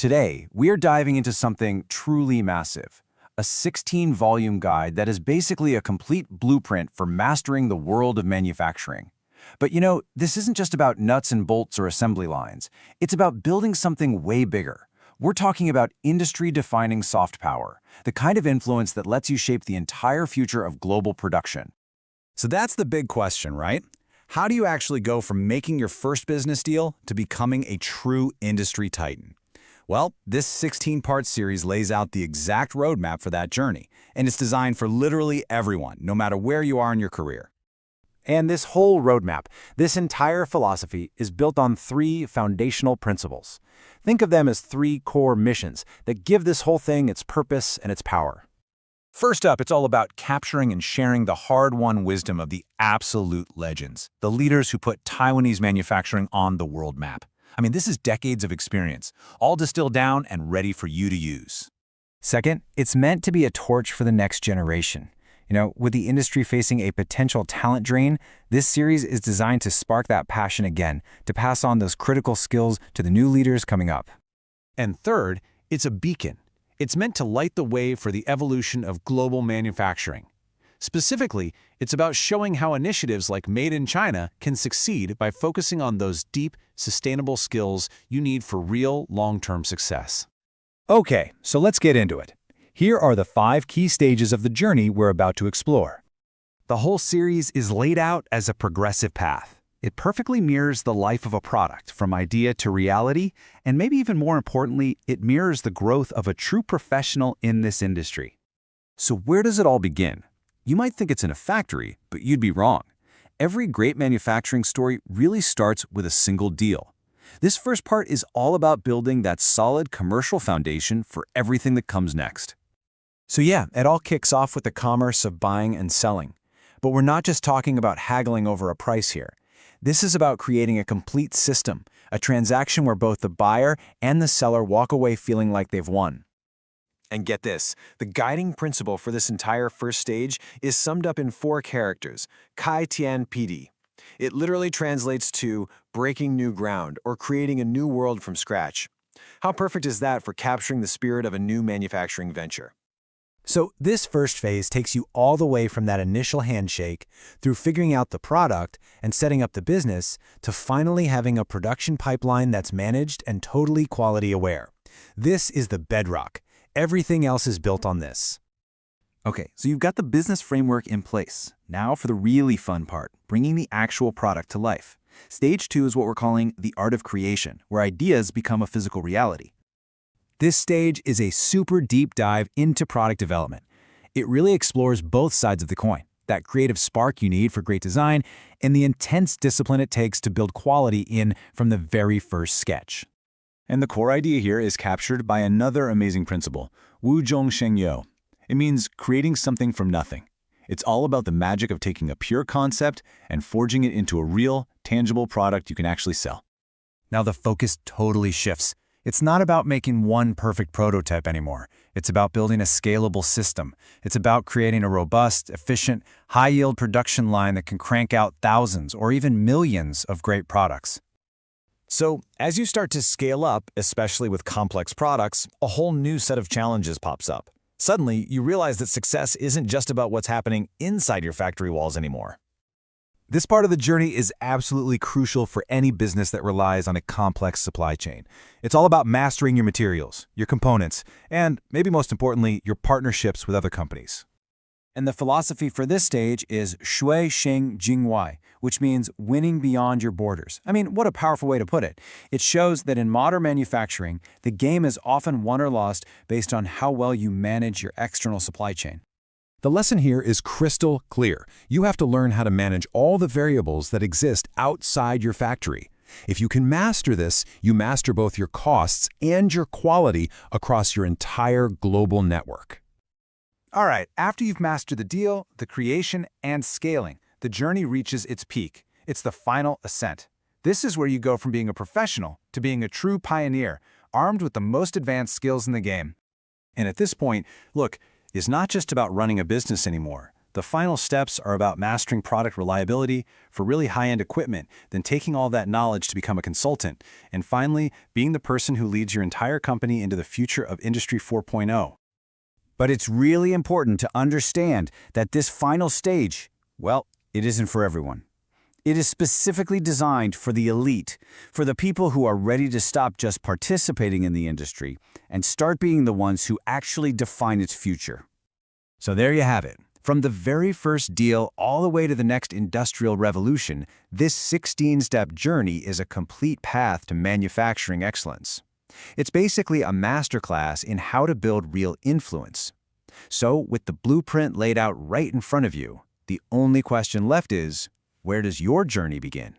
Today, we're diving into something truly massive, a 16-volume guide that is basically a complete blueprint for mastering the world of manufacturing. But this isn't just about nuts and bolts or assembly lines. It's about building something way bigger. We're talking about industry-defining soft power, the kind of influence that lets you shape the entire future of global production. So that's the big question, right? How do you actually go from making your first business deal to becoming a true industry titan? Well, this 16-part series lays out the exact roadmap for that journey, and it's designed for literally everyone, no matter where you are in your career. And this whole roadmap, this entire philosophy, is built on three foundational principles. Think of them as three core missions that give this whole thing its purpose and its power. First up, it's all about capturing and sharing the hard-won wisdom of the absolute legends, the leaders who put Taiwanese manufacturing on the world map. I mean, this is decades of experience, all distilled down and ready for you to use. Second, it's meant to be a torch for the next generation. With the industry facing a potential talent drain, this series is designed to spark that passion again, to pass on those critical skills to the new leaders coming up. And third, it's a beacon. It's meant to light the way for the evolution of global manufacturing. Specifically, it's about showing how initiatives like Made in China can succeed by focusing on those deep, sustainable skills you need for real, long-term success. Okay, so let's get into it. Here are the 5 key stages of the journey we're about to explore. The whole series is laid out as a progressive path. It perfectly mirrors the life of a product, from idea to reality, and maybe even more importantly, it mirrors the growth of a true professional in this industry. So where does it all begin? You might think it's in a factory, but you'd be wrong. Every great manufacturing story really starts with a single deal. This first part is all about building that solid commercial foundation for everything that comes next. So yeah, it all kicks off with the commerce of buying and selling. But we're not just talking about haggling over a price here. This is about creating a complete system, a transaction where both the buyer and the seller walk away feeling like they've won. And get this, the guiding principle for this entire first stage is summed up in 4 characters, Kai Tian PD. It literally translates to breaking new ground or creating a new world from scratch. How perfect is that for capturing the spirit of a new manufacturing venture? So this first phase takes you all the way from that initial handshake through figuring out the product and setting up the business to finally having a production pipeline that's managed and totally quality aware. This is the bedrock. Everything else is built on this. Okay, so you've got the business framework in place. Now for the really fun part, bringing the actual product to life. Stage 2 is what we're calling the art of creation, where ideas become a physical reality. This stage is a super deep dive into product development. It really explores both sides of the coin, that creative spark you need for great design and the intense discipline it takes to build quality in from the very first sketch. And the core idea here is captured by another amazing principle, Wu Zhong Sheng You. It means creating something from nothing. It's all about the magic of taking a pure concept and forging it into a real, tangible product you can actually sell. Now the focus totally shifts. It's not about making one perfect prototype anymore. It's about building a scalable system. It's about creating a robust, efficient, high-yield production line that can crank out thousands or even millions of great products. So, as you start to scale up, especially with complex products, a whole new set of challenges pops up. Suddenly, you realize that success isn't just about what's happening inside your factory walls anymore. This part of the journey is absolutely crucial for any business that relies on a complex supply chain. It's all about mastering your materials, your components, and, maybe most importantly, your partnerships with other companies. And the philosophy for this stage is Shui Sheng Jingwai, which means winning beyond your borders. I mean, what a powerful way to put it. It shows that in modern manufacturing, the game is often won or lost based on how well you manage your external supply chain. The lesson here is crystal clear. You have to learn how to manage all the variables that exist outside your factory. If you can master this, you master both your costs and your quality across your entire global network. All right, after you've mastered the deal, the creation, and scaling, the journey reaches its peak. It's the final ascent. This is where you go from being a professional to being a true pioneer, armed with the most advanced skills in the game. And at this point, look, it's not just about running a business anymore. The final steps are about mastering product reliability for really high-end equipment, then taking all that knowledge to become a consultant, and finally, being the person who leads your entire company into the future of Industry 4.0. But it's really important to understand that this final stage, well, it isn't for everyone. It is specifically designed for the elite, for the people who are ready to stop just participating in the industry and start being the ones who actually define its future. So there you have it. From the very first deal all the way to the next industrial revolution, this 16-step journey is a complete path to manufacturing excellence. It's basically a masterclass in how to build real influence. So, with the blueprint laid out right in front of you, the only question left is, where does your journey begin?